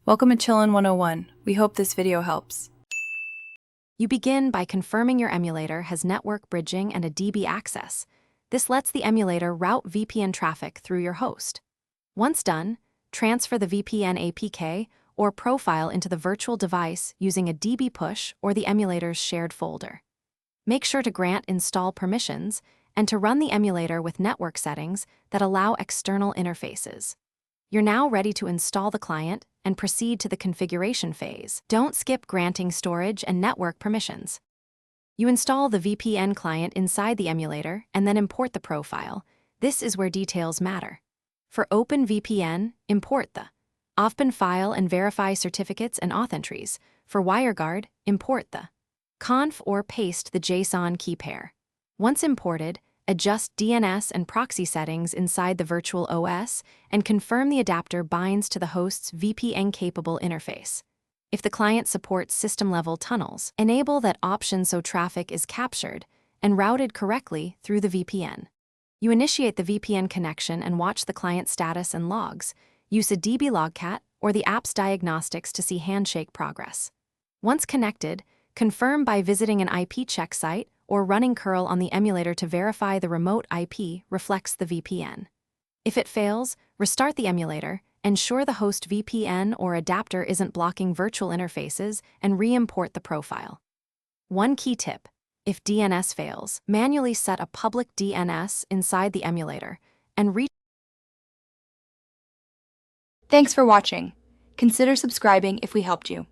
Welcome to Chillin' 101. We hope this video helps. You begin by confirming your emulator has network bridging and a DB access. This lets the emulator route VPN traffic through your host. Once done, transfer the VPN APK or profile into the virtual device using a DB push or the emulator's shared folder. Make sure to grant install permissions and to run the emulator with network settings that allow external interfaces. You're now ready to install the client and proceed to the configuration phase. Don't skip granting storage and network permissions. You install the VPN client inside the emulator and then import the profile. This is where details matter. For OpenVPN, import the OFPN file and verify certificates and auth entries. For WireGuard, import the conf or paste the JSON key pair. Once imported, adjust DNS and proxy settings inside the virtual OS and confirm the adapter binds to the host's VPN-capable interface. If the client supports system-level tunnels, enable that option so traffic is captured and routed correctly through the VPN. You initiate the VPN connection and watch the client status and logs. Use a DB logcat or the app's diagnostics to see handshake progress. Once connected, confirm by visiting an IP check site or running curl on the emulator to verify the remote IP reflects the VPN. If it fails, restart the emulator, ensure the host VPN or adapter isn't blocking virtual interfaces, and re-import the profile. One key tip: if DNS fails, manually set a public DNS inside the emulator and Thanks for watching. Consider subscribing if we helped you.